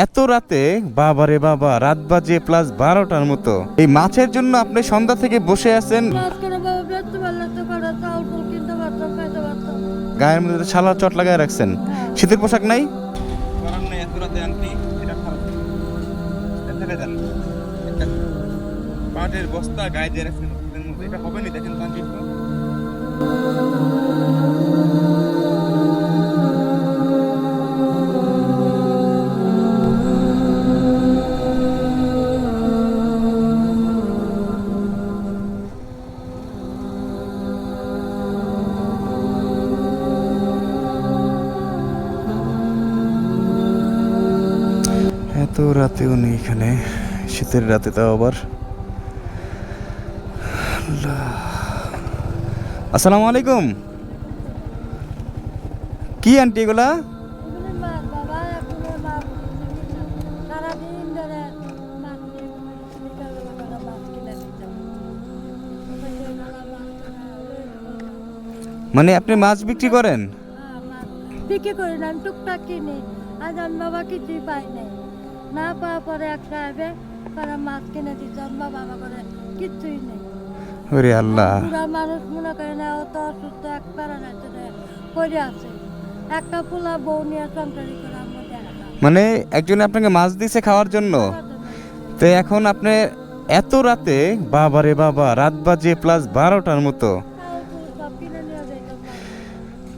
এত রাতে, বাবারে বাবা, রাত বাজে প্লাস 12টার মতো, এই মাছের জন্য আপনি সন্ধ্যা থেকে বসে আছেন। গায়ের মধ্যে তো ছালার চট লাগায় রাখছেন, শীতের পোশাক নাই? এত রাতে আন্টি, এটা খারাপ। পাটের বস্তা গায়ে দিয়ে রাখছেন, এটা হবে না। দেখেন আন্টি, এত রাতে উনি এখানে, শীতের রাতে তাও আবার। আসসালামু আলাইকুম। কি আন্টি এগুলা? মানে আপনি মাছ বিক্রি করেন? বিক্রি করি না, আমি টুকটাক কিনি। আজ আমি বাবা কিছুই পাই নাই, না পাওয়ার পরে এক সাহেবে তারা মাছ কিনে দিচ্ছে। আমি বাবা করে কিচ্ছুই নেই। ওরে আল্লাহ, পুরা মানুষ মনে করে না, ও তো অসুস্থ, এক পারা পড়ে আছে। একটা পোলা বউ নিয়ে সংসারি করে আমরা দেখা। মানে একজনে আপনাকে মাছ দিয়েছে খাওয়ার জন্য, তো এখন আপনি এত রাতে, বাবারে বাবা, রাত বাজে প্লাস 12টার মতো,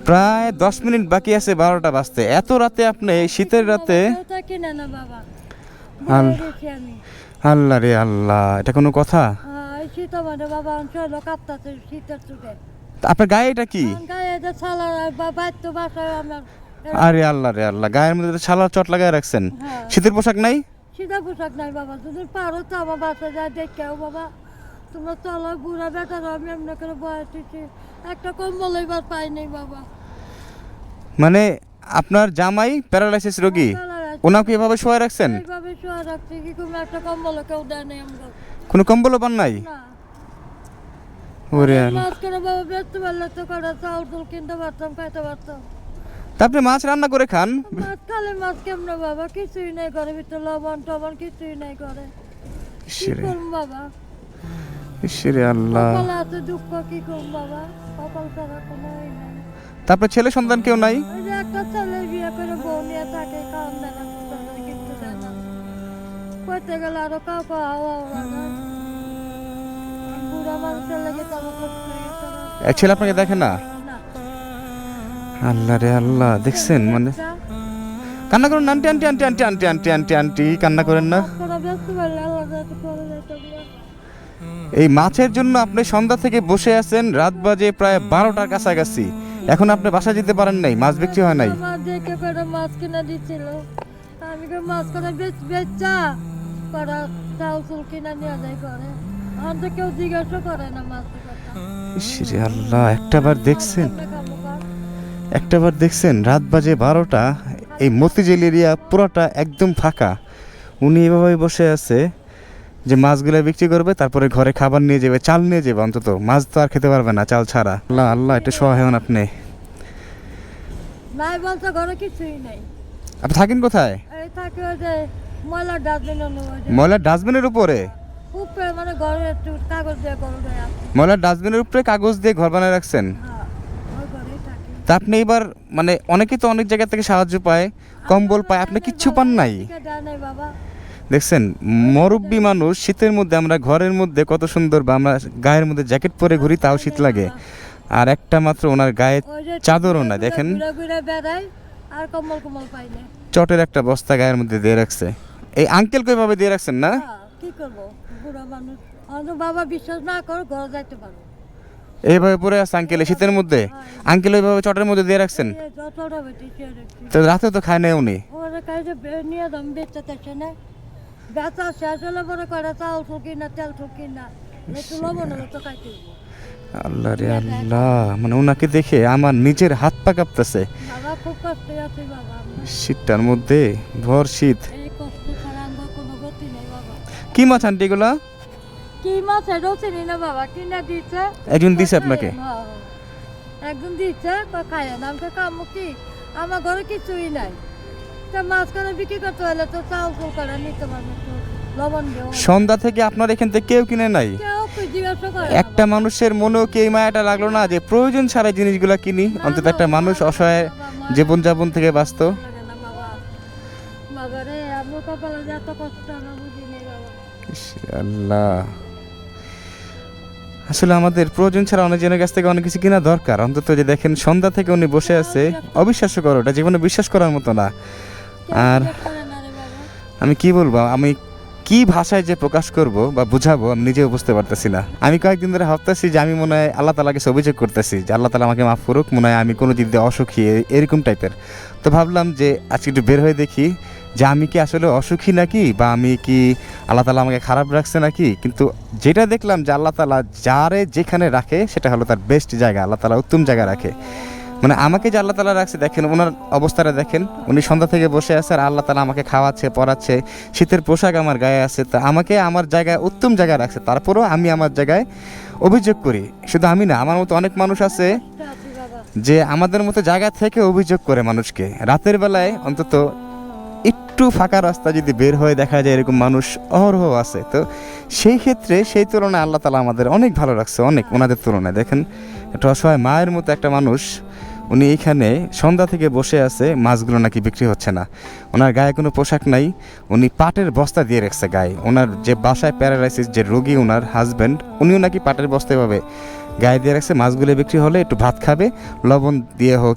প্রায় 10 মিনিট বাকি আছে 12টা বাজতে। এত রাতে আপনি, শীতের রাতে? কিনে না বাবা, আল্লাহ রে আল্লাহ, এটা কোনো কথা? শীত মানে বাবা অঞ্চল কাঁপতাছে শীতের চুটে। আপনার গায়ে এটা কি? গায়ে যে ছালা তো বাসায় আমার। আরে আল্লাহ রে আল্লাহ, গায়ের মধ্যে তো ছালার চট লাগায় রাখছেন, শীতের পোশাক নাই? শীতের পোশাক নাই বাবা, যদি পারো তো আমার বাসা যায় দেখেও বাবা। তোমরা চলো, বুড়া বেটার আমি এমনি করে বয়স হয়েছি, একটা কম্বল এবার পাই নাই বাবা। মানে আপনার জামাই প্যারালাইসিস রোগী, ওনাকে এভাবে শোয়া রাখছেন? এইভাবে শোয়া রাখছি, কি কোনো একটা কম্বল কেউ দেয় নাই আমরা। কোনো কম্বলও পান নাই? না। ওরে মাছ করে বাবা বেচতে পারলে তো কটা চাউল টুল কিনতে পারতাম, খাইতে পারতাম। তা আপনি মাছ রান্না করে খান? মাছ খালে মাছ কেমনে বাবা, কিছুই নাই করে, ভিতরে লবণ টবণ কিছুই নাই করে, কি করুম বাবা? ঈশ্বরে আল্লাহ, কপালে আছে দুঃখ, কি করুম বাবা, কপাল ছাড়া কোনো নাই। তারপরে ছেলে সন্তান কেউ নাই? ওই যে একটা ছেলে বিয়ে করে বউ নিয়ে থাকে, খাওয়ান দেয় না, কিচ্ছু দেয় না, করতে গেলে আরো কাউকে হাওয়া লাগে। বুড়া মানুষের লেগে তো আমার কষ্ট হয়ে গেছে। এক ছেলে আপনাকে দেখে না? আল্লাহ রে আল্লাহ, দেখছেন? মানে কান্না করেন না aunty, aunty aunty aunty aunty aunty aunty aunty, কান্না করেন না। এই মাছের জন্য আপনি সন্ধ্যা থেকে বসে আছেন, রাত বাজে প্রায় 12টার কাছাকাছি, এখন আপনি বাসা যেতে পারেন নাই, মাছ বিক্রি হয় নাই। মাছ কিনা দিচ্ছিল, আমি মাছ করে বেচা করা চাউল চুল কিনা নিয়ে যায় করে, আমাদের কেউ জিজ্ঞাসা করে না মাছ। ঈশ্বরে আল্লাহ, একটাবার দেখছেন রাত বাজে 12টা, এই মতিঝিল এরিয়া পুরোটা একদম ফাঁকা, উনি এভাবে বসে আছে যে মাছগুলো বিক্রি করবে, তারপরে ঘরে খাবার নিয়ে যাবে, চাল নিয়ে যাবে, অন্তত মাছ তো আর খেতে পারবে না চাল ছাড়া। আল্লাহ আল্লাহ, এটা সহায় হন আপনি। নাই বলতে ঘরে কিছুই নাই। আপনি থাকেন কোথায়? এই থাকে ওই যে ময়লার ডাস্টবিনের ময়লার ডাস্টবিনের উপরে? উপরে মানে ঘরে একটু কাগজ দিয়ে ঘর দেয়। ময়লার ডাস্টবিনের উপরে কাগজ দিয়ে ঘর বানিয়ে রাখছেন? তা আপনি এবার, মানে অনেকেই তো অনেক জায়গা থেকে সাহায্য পায়, কম্বল পায়, আপনি কিচ্ছু পান নাই? দেখছেন, মুরব্বী মানুষ, শীতের মধ্যে আমরা ঘরের মধ্যে কত সুন্দর, বা আমরা গায়ের মধ্যে জ্যাকেট পরে ঘুরি, তাও শীত লাগে, আর একটা মাত্র ওনার গায়ে চাদরও না। দেখেন, চটের একটা বস্তা গায়ের মধ্যে দিয়ে রাখছে। এই আঙ্কেল কিভাবে দিয়ে রাখছেন না? কি করবো, বুড়া মানুষ, বাবা বিশ্বাস না করো ঘরে যাইতে পারো। এইভাবে পরে আছে আঙ্কেল শীতের মধ্যে? আঙ্কেল ওইভাবে চটের মধ্যে দিয়ে রাখছেন? তো রাতে তো খায় না উনি? নিয়ে দাম বেচাতে না, বেচা শেষ হলে পরে কয়টা চাউল ঠুকি না, তেল ঠুকি না, একটু লবণ হলে তো খাইতে। আল্লাহ রে আল্লাহ, মানে ওনাকে দেখে আমার নিজের হাত পা কাঁপতেছে। বাবা খুব কষ্টে আছে বাবা, শীতটার মধ্যে, ভর শীত। এই কষ্ট ছাড়া আমার কোনো গতি নেই বাবা। কি মাছ আন্টি এগুলা? কি মাছ এটাও চিনি না বাবা, কিনা দিচ্ছে একজন দিছে আপনাকে? একজন দিচ্ছে, খায় না, আমি তো খামো কি, আমার ঘরে কিছুই নাই। তা মাঝখানে বিক্রি করতে হলে তো চাউল ফুল করে নিতে পারবে, তো লবণ দিও। সন্ধ্যা থেকে আপনার এখান থেকে কেউ কিনে নাই? কেউ তো জিজ্ঞাসা করে একটা মানুষের মনেও কি এই মায়াটা লাগলো না যে প্রয়োজন ছাড়া জিনিসগুলো কিনি, অন্তত একটা মানুষ অসহায় জীবনযাপন থেকে বাঁচত? বাবা রে, আমার কপালে যে এত কষ্ট আমি বুঝি নেই বাবা। ইস, আল্লাহ, আসলে আমাদের প্রয়োজন ছাড়া অনেকজনের কাছ থেকে অনেক কিছু কিনা দরকার। অন্তত যে দেখেন সন্ধ্যা থেকে উনি বসে আছে, অবিশ্বাস্য করো, ওটা জীবনে বিশ্বাস করার মতো না। আর জিজ্ঞেস করে না রে বাবা। আমি কি বলবো, আমি কি ভাষায় যে প্রকাশ করব বা বুঝাবো আমি নিজেও বুঝতে পারতেছি না। আমি কয়েকদিন ধরে ভাবতেছি যে আমি মনে হয় আল্লাহ তাআলাকে অভিযোগ করতেছি যে আল্লাহ তাআলা আমাকে মাফ করুক, মনে হয় আমি কোনো দিক দিয়ে অসুখী, এরকম টাইপের। তো ভাবলাম যে আজকে একটু বের হয়ে দেখি যে আমি কি আসলে অসুখী নাকি, বা আমি কি আল্লাহ তাআলা আমাকে খারাপ রাখছে নাকি। কিন্তু যেটা দেখলাম যে আল্লাহ তাআলা যারে যেখানে রাখে সেটা হলো তার বেস্ট জায়গা, আল্লাহ তাআলা উত্তম জায়গা রাখে। মানে আমাকে যে আল্লাহ তাআলা রাখছে, দেখেন ওনার অবস্থাটা দেখেন, উনি সন্ধ্যা থেকে বসে আছে আর আল্লাহ তাআলা আমাকে খাওয়াচ্ছে, পড়াচ্ছে, শীতের পোশাক আমার গায়ে আছে, তা আমাকে আমার জায়গায় উত্তম জায়গায় রাখছে। তারপরেও আমি আমার জায়গায় অভিযোগ করি। শুধু আমি না, আমার মতো অনেক মানুষ আছে কষ্ট আছি বাবা। যে আমাদের মতো জায়গা থেকে অভিযোগ করে মানুষকে। রাতের বেলায় অন্তত একটু ফাঁকা রাস্তা যদি বের হয়ে দেখা যায় এরকম মানুষ অহরহ আছে। তো সেই ক্ষেত্রে সেই তুলনায় আল্লাহ তাআলা আমাদের অনেক ভালো রাখছে, অনেক ওনাদের তুলনায়। দেখেন একটা অসহায় মায়ের মতো একটা মানুষ, উনি এইখানে সন্ধ্যা থেকে বসে আছে, মাছগুলো নাকি বিক্রি হচ্ছে না, ওনার গায়ে কোনো পোশাক নাই, উনি পাটের বস্তা দিয়ে রেখেছে গায়ে। ওনার যে বাসায় প্যারালাইসিস যে রোগী, ওনার হাজব্যান্ড, উনিও নাকি পাটের বস্তায় পাবে গায়ে দিয়ে রাখছে। মাছগুলো বিক্রি হলে একটু ভাত খাবে, লবণ দিয়ে হোক,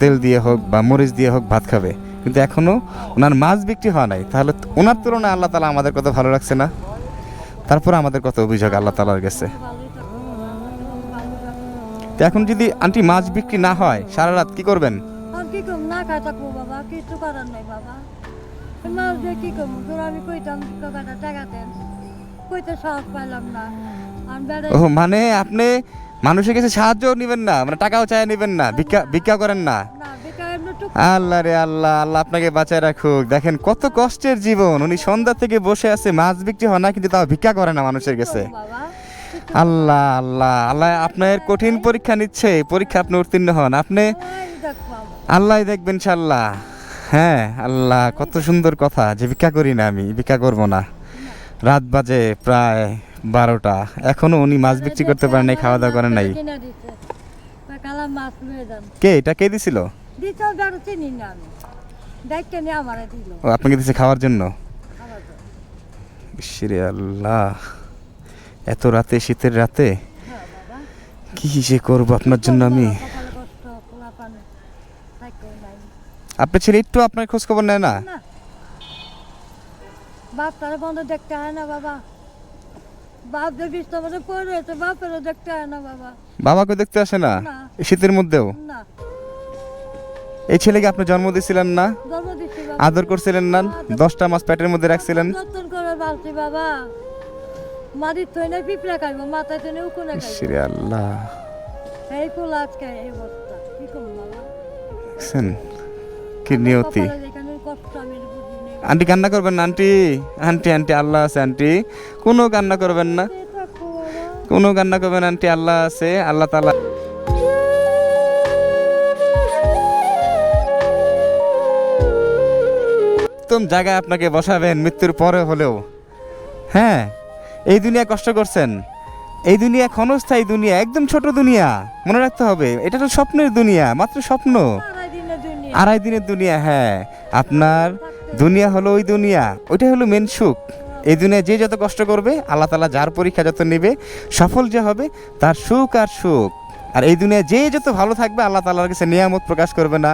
তেল দিয়ে হোক বা মরিচ দিয়ে হোক ভাত খাবে। কিন্তু এখনও ওনার মাছ বিক্রি হওয়া নাই। তাহলে ওনার তুলনায় আল্লাহ তাআলা আমাদের কত ভালো রাখছে না? তারপর আমাদের কত অভিযোগ আল্লাহ তাআলার কাছে। ভালোই থাকো বাবা, ভালো থাকো। তো এখন যদি আন্টি মাছ বিক্রি না হয় সারা রাত কি করবেন? আর কি করব, না খাই থাকবো বাবা, কিছু করার নাই বাবা। এই মাছ দিয়ে কি করবো, তোর আমি কইতাম কাকাটা টাকা দেন, কইতে সাহস পাইলাম না। আর বেড়ে ও মানে আপনি মানুষের কাছে সাহায্যও নেবেন না, মানে টাকাও চাই নেবেন না, ভিক্ষা করেন না? না বেকার এমনি টুক আল্লাহ রে আল্লাহ, আল্লাহ আপনাকে বাঁচায় রাখুক। দেখেন কত কষ্টের জীবন, উনি সন্ধ্যা থেকে বসে আছে, মাছ বিক্রি হয় না কিন্তু তাও ভিক্ষা করে না মানুষের কাছে। বাবা। আল্লাহ আল্লাহ আল্লাহ আপনার কঠিন পরীক্ষা নিচ্ছে, পরীক্ষা আপনি উত্তীর্ণ হন, আপনি ওই দেখ বাবা। আল্লাহ দেখবেন ইনশাআল্লাহ। হ্যাঁ আল্লাহ, কত সুন্দর কথা যে ভিক্ষা করি না, আমি ভিক্ষা করব না। রাত বাজে প্রায় 12টা, এখনো উনি মাছ বিক্রি করতে পারেন নাই, খাওয়া দাওয়া করেন নাই। কিনে দিছে, কালা মাছ লয়ে যান কে এটা কে দিছিল? দিতে বেড়ে চিনি না আমি, দেখতে নিয়ে আমারে দিল ও আপনাকে দিছে খাওয়ার জন্য? খাবার জন্য। ইসরে আল্লাহ, এত রাতে, শীতের রাতে হ্যাঁ বাবা, কি যে করবো আপনার জন্য আমি। কপালে কষ্ট, পোলাপান থাকতেও নাই। আপনার ছেলে একটু আপনার খোঁজ খবর নেয় না? না, বাপ তারা বন্ধ দেখতে হয় না বাবা, বাপ যে বিছনা মধ্যে পড়ে রয়েছে, বাপেরও দেখতে হয় না বাবা। বাবাকে দেখতে আসে না না। এই শীতের মধ্যেও? না, এই ছেলেকে আপনি জন্ম দিয়েছিলেন না, জন্ম দিচ্ছি বাবা, আদর করছিলেন না, 10টা মাস পেটের মধ্যে রাখছিলেন? যত্ন করে বালছি বাবা। মাটির থইনে পিঁপড়া খাইব, মাথায় থইনে উকুনে খাইব, ইসরে আল্লাহ, এই পোলা আজকে এই অবস্থা, কি করবো বাবা। দেখছেন কি নিয়তি। কপালে যেখানে কষ্ট আমি বুঝি নেই। আন্টি কান্না করবেন না, আন্টি আন্টি আন্টি আল্লাহ আছে আন্টি, কোনো কান্না করবেন না, এই থাকবো বাবা। কোনো কান্না করবেন না আন্টি, আল্লাহ আছে, আল্লাহ তাআলা। উত্তম জায়গায় আপনাকে বসাবেন মৃত্যুর পরে হলেও। হ্যাঁ, এই দুনিয়া কষ্ট করছেন, এই দুনিয়া ক্ষণস্থায়ী দুনিয়া, একদম ছোট দুনিয়া, মনে রাখতে হবে। এটা তো স্বপ্নের দুনিয়া, মাত্র স্বপ্ন, আড়াই দিনের দুনিয়া। 2.5 দিনের দুনিয়া। হ্যাঁ, আপনার দুনিয়া হলো ওই দুনিয়া, ওইটাই হলো মেন সুখ। এই দুনিয়া যে যত কষ্ট করবে, আল্লাহ তাআলা যার পরীক্ষা যত নেবে, সফল যে হবে তার সুখ আর সুখ। আর এই দুনিয়া যে যত ভালো থাকবে, আল্লাহ তাআলার কাছে নিয়ামত প্রকাশ করবে না,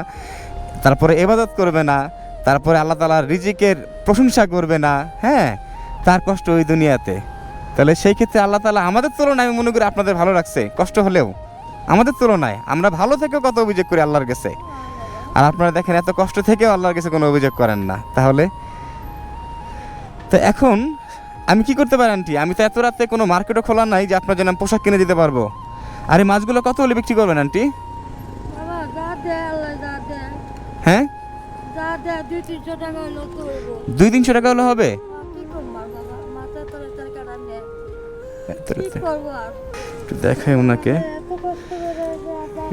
তারপরে ইবাদত করবে না, তারপরে আল্লাহ তাআলার রিজিকের প্রশংসা করবে না, হ্যাঁ, তার কষ্ট ওই দুনিয়াতে। তাহলে সেই ক্ষেত্রে আল্লাহ তাআলা আমাদের তুলনায়, আমি মনে করি আপনাদের ভালো রাখছে কষ্ট হলেও। আমাদের তুলনায় আমরা ভালো থেকেও কত অভিযোগ করি আল্লাহর কাছে, আর আপনারা দেখেন এত কষ্ট থেকেও আল্লাহর কাছে কোনো অভিযোগ করেন না। তাহলে তো এখন আমি কি করতে পারি আন্টি? আমি তো এত রাতে কোনো মার্কেটও খোলা নাই যে আপনার জন্য আমি পোশাক কিনে দিতে পারবো। আর এই মাছগুলো কত হলে বিক্রি করবেন আন্টি? বাবা যা দে আল্লাহ যা দে, হ্যাঁ, যা দে 200-300 টাকা হইলো তো হইব। 200-300 টাকা হলে হবে? কি করবো আর বাবা, মাথায় তোর কাটা নেই, এত কি রাতে করবো আর। একটু দেখাই ওনাকে। এত কষ্ট করে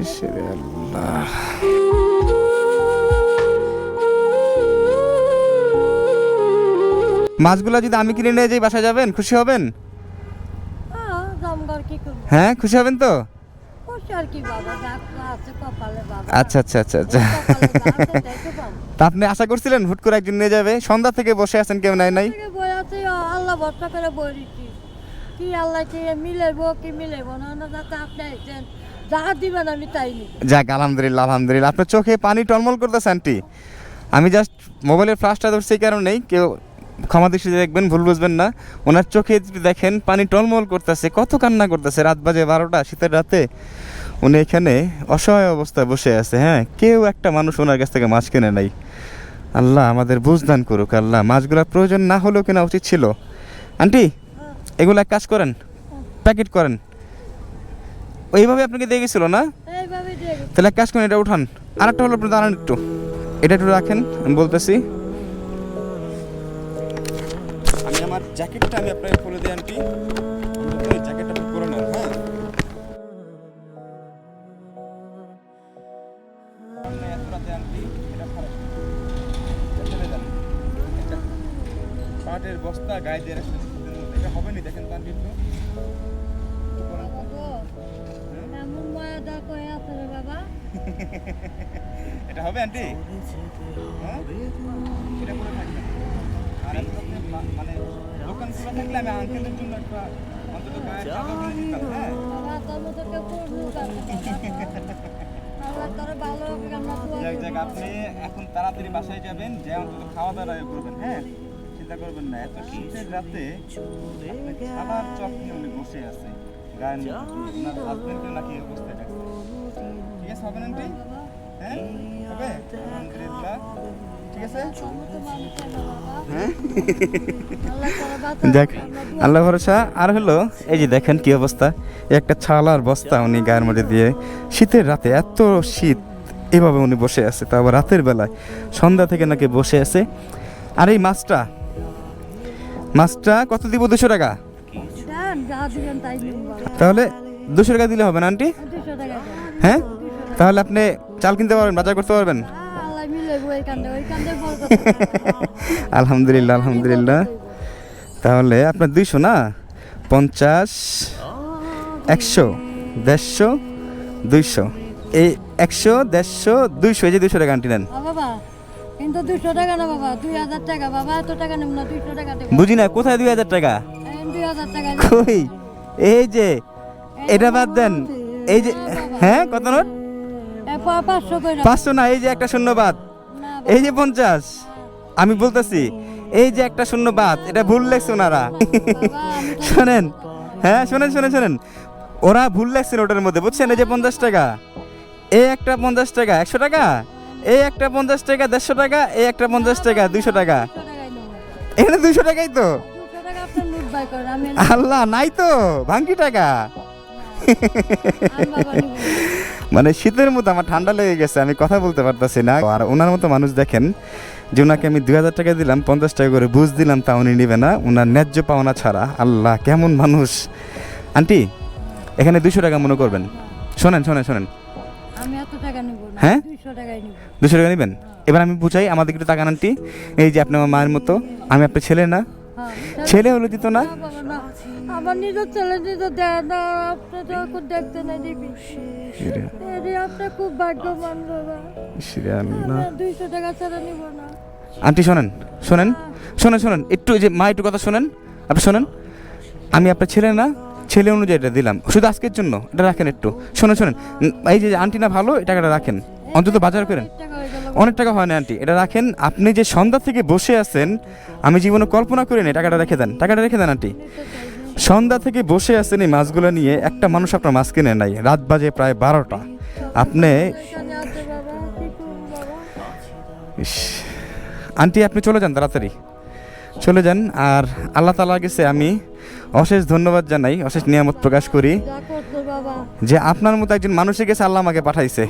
ইসরে আল্লাহ, মাছগুলো যদি আমি কিনে নিয়ে যাই বাসায় যাবেন, খুশি হবেন? জমগর কি করবো? হ্যাঁ, খুশি হবেন তো? খুশি আর কি বাবা, যা আছে কপালে বাবা। আচ্ছা আচ্ছা আচ্ছা আচ্ছা। কপালে যা আছে তাই তো পাবো। তা আপনি আশা করছিলেন হুট করে একজন নিয়ে যাবে? সন্ধ্যা থেকে বসে আছেন, কেউ নাই নাই? থেকে বই আছে, আল্লাহ ভরসা করে বই দিচ্ছি। কি আল্লাহ কি মিলাইবো কি মিলাইবো না, না যাতে আপনি আইছেন যা দিবেন আমি তাই নিব। যাক, আলহামদুলিল্লাহ আলহামদুলিল্লাহ। আপনার চোখে পানি টলমল করতেছে আন্টি। আমি জাস্ট মোবাইলের ফ্লাশটা ধরছি এই কারণেই, কেউ ক্ষমা দৃষ্টিতে দেখবেন, ভুল বুঝবেন না। ওনার চোখে যদি দেখেন পানি টলমল করতেছে, কত কান্না করতেছে। রাত বাজে 12টা, শীতের রাতে উনি এখানে অসহায় অবস্থায় বসে আছে। হ্যাঁ, কেউ একটা মানুষ ওনার কাছ থেকে মাছ কিনে নাই। আল্লাহ আমাদের বুঝদান করুক। আল্লাহ, মাছগুলোর প্রয়োজন না হলেও কেনা উচিত ছিল। আন্টি, এগুলো এক কাজ করেন, প্যাকেট করেন। ওইভাবে আপনাকে দিয়ে গেছিল না? এইভাবে দিয়ে গেছে। তাহলে এক কাজ করেন, এটা উঠান। আরেকটা হলো, আপনি দাঁড়ান একটু, এটা একটু রাখেন, আমি বলতেছি। আমি আমার জ্যাকেটটা আমি আপনাকে খুলে দিই আন্টি, জ্যাকেটটা আপনি পরে নেন। হ্যাঁ, পাটের বস্তা গায়ে দিয়ে রাখছেন, এটা হবে না। দেখেন তো আন্টি একটু করেন তো। বাবা, এমন ময়দা কয়ে আছে রে বাবা। এটা হবে আন্টি? হ্যাঁ, এটা করে থাকবেন। আর আমি আপনি মানে দোকান খোলা থাকলে আমি আঙ্কেলের জন্য একটা অন্তত গায়ের চাদর কিনে দিতাম। হ্যাঁ, বাবা তোর মতো কেউ করবো আল্লাহ তোর ভালো হবে, আমরা দোয়া যাক করি। যাক, আপনি এখন তাড়াতাড়ি বাসায় যাবেন, যে অন্তত খাওয়া দাওয়া করবেন। হ্যাঁ, চিন্তা করবেন না। এত শীতের রাতে আপনি খাবার চপ নিয়ে উনি বসে আছে গায়ের মধ্যে, ওনার হাজবেন্ডকে নাকি এই অবস্থায় রাখছে। ঠিক আছে, হবে না আন্টি? হ্যাঁ, হবে আলহামদুলিল্লাহ। ঠিক আছে, তোর মতো মানুষ হয় না বাবা। হ্যাঁ। আল্লাহ তোর বাঁচাক, যাক, আমরা দোয়া আল্লাহ ভরসা। আর হলো এই যে দেখেন কি অবস্থা, এই একটা ছালার বস্তা উনি গায়ের মধ্যে দিয়ে, শীতের রাতে এত শীত, এভাবে উনি বসে আছে, তা আবার রাতের বেলায়, সন্ধ্যা থেকে নাকি বসে আছে। আর এই মাছটা কত দিব? 200 টাকা। দেন, যা দিবেন তাই নিব বাবা। তাহলে 200 টাকা দিলে হবে না আন্টি? 200 টাকা দেন। হ্যাঁ, তাহলে আপনি চাল কিনতে পারবেন, বাজার করতে পারবেন। আল্লাহ মিলাইবো ওই কান্দে বড় কথা। আলহামদুলিল্লাহ আলহামদুলিল্লাহ। তাহলে আপনার 200 না, 50, 100, 150, 200, এই 100, 150, 200, এই যে 200 টাকা আন্টি নেন। বাবা কিন্তু 200 টাকা না বাবা, 2000 টাকা বাবা, এত টাকা নেব না, 200 টাকা দেব। বুঝি না, কোথায় 2000 টাকা? 2000 টাকা কই, এই যে এটা বাদ দেন, এই যে, হ্যাঁ কত নোট? 500 কইরা 500 না, এই যে একটা শূন্য বাদ, না এই যে 50। আমি বলতেছি এই যে একটা শূন্য বাদ, এটা ভুল লেখছে ওনারা। বাবা, আমি তো শোনেন, হ্যাঁ শোনেন শোনেন শোনেন, ওরা ভুল লেখছেন ওটার মধ্যে, বুঝছেন? এই যে 50 টাকা, এই একটা 50 টাকা, 100 টাকা, এই একটা 50 টাকা, 150 টাকা, এই একটা 50 টাকা, 200 টাকা। 200 টাকাই নেব। এখানে 200 টাকাই তো। 200 টাকা আপনি নোট বাই করেন, আমি আল্লাহ, নাই তো ভাঙ্গি টাকা। আমি বাবা নিব। মানে শীতের মধ্যে আমার ঠান্ডা লেগে গেছে, আমি কথা বলতে পারতাছি না। আর ওনার মতো মানুষ দেখেন, যে ওনাকে আমি 2000 টাকা দিলাম, 50 টাকা করে বুঝ দিলাম, তা উনি নেবে না, ওনার ন্যায্য পাওনা ছাড়া। আল্লাহ, কেমন মানুষ। আন্টি, এখানে 200 টাকা মনে করবেন। শোনেন শোনেন শোনেন, আমি এত টাকা নিব না, হ্যাঁ? 200 টাকাই নিব। 200 টাকা নেবেন? এবার আমি বুঝাই, আমাদের একটু টাকা আন্টি। এই যে আপনি আমার মায়ের মতো, আমি আপনার ছেলে না? হ্যাঁ, ছেলে হলে দিত না? না বাবা না, আমার নিজের ছেলে নিজে দেয় না, আপনি যখন দেখতে না দিবি। এরে আপনি খুব ভাগ্যবান বাবা, ইসরে আল্লাহ। আমি 200 টাকা ছাড়া নিব না। আন্টি শোনেন শোনেন শোনেন শোনেন, একটু এই যে মা একটু কথা শোনেন, আপনি শোনেন। আমি আপনার ছেলে না, ছেলে অনুযায়ী এটা দিলাম, শুধু আজকের জন্য এটা রাখেন একটু। শোনেন শোনেন, এই যে আন্টি না ভালো, এই টাকাটা রাখেন, অন্তত বাজার করেন। টাকা হয়ে গেল। অনেক টাকা হয় না আন্টি, এটা রাখেন। আপনি যে সন্ধ্যা থেকে বসে আছেন, আমি জীবনে কল্পনা করি না, টাকাটা রেখে দেন, টাকাটা রেখে দেন আন্টি। সন্ধ্যা থেকে বসে আছেন এই মাছগুলো নিয়ে, একটা মানুষ আপনার মাছ কিনে নাই, রাত বাজে প্রায় 12টা। আপনি এখানে আছে বাবা, কি করব বাবা? ইস, আন্টি আপনি চলে যান, তাড়াতাড়ি চলে যান। আর আল্লাহ তাআলার কাছে আমি অশেষ ধন্যবাদ জানাই, অশেষ নিয়ামত প্রকাশ করি, যা করছো বাবা। যে আপনার মতো একজন মানুষের কাছে আল্লাহ আমাকে পাঠাইছে।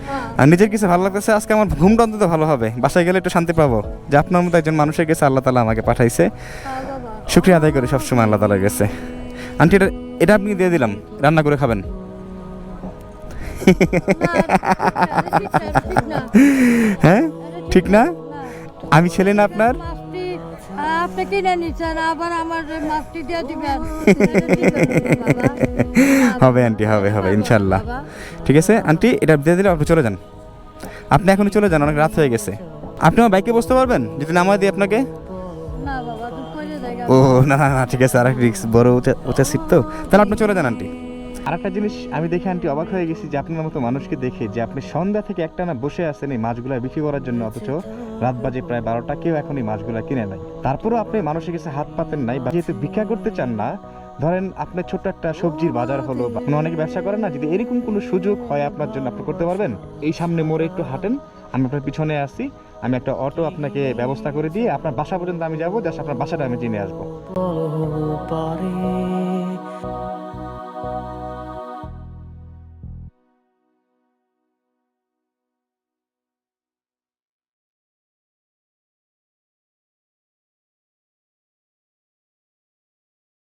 হ্যাঁ, আর নিজের কাছে ভালো লাগতেছে, আজকে আমার ঘুমটা অন্তত ভালো হবে, বাসায় গেলে একটু শান্তি পাবো, যে আপনার মতো একজন মানুষের কাছে আল্লাহ তাআলা আমাকে পাঠাইছে। হ্যাঁ বাবা। শুকরিয়া আদায় করি সবসময় আল্লাহ তাআলার কাছে। আন্টি, এটা এটা আপনি দিয়ে দিলাম, রান্না করে খাবেন। না, ঠিক না। হ্যাঁ, ঠিক না? না। আমি ছেলে না আপনার? মাছটি আপনি কিনে নিচ্ছেন আবার আমার মাছটি দিয়ে দিবেন বাবা। হবে আন্টি, হবে হবে ইনশাল্লাহ। বাবা, ঠিক আছে আন্টি, এটা দিয়ে দিলে আপনি চলে যান। আপনি এখনই চলে যান, অনেক রাত হয়ে গেছে। আপনি আমার বাইকে বসতে পারবেন যদি নামায় দিই আপনাকে? না বাবা তুমি কইলে জায়গা ও না না না, ঠিক আছে, আর এক রিক্স, বড় উঁচা সিট তো, তাহলে আপনি চলে যান আন্টি। আরেকটা জিনিস আমি দেখে আন্টি অবাক হয়ে গেছি যে আপনার মতো মানুষকে দেখে, যে আপনি সন্ধ্যা থেকে একটানা বসে আছেন এই মাছগুলা বিক্রি করার জন্য, অথচ রাত বাজে প্রায় 12টা, কেউ এখন এই মাছগুলা কিনে নাই। তারপরেও আপনি মানুষের কাছে হাত পাতেন নাই, বা যেহেতু ভিক্ষা করতে চান না, ধরেন আপনার ছোট্ট একটা সবজির বাজার হলো, বা অনেকে ব্যবসা করেন না, যদি এরকম কোনো সুযোগ হয় আপনার জন্য, আপনি করতে পারবেন। এই সামনে মোড়ে একটু হাঁটেন, আমি আপনার পিছনে আসছি, আমি একটা অটো আপনাকে ব্যবস্থা করে দিয়ে আপনার বাসা পর্যন্ত আমি যাবো, জাস্ট আপনার বাসাটা আমি চিনে আসবো।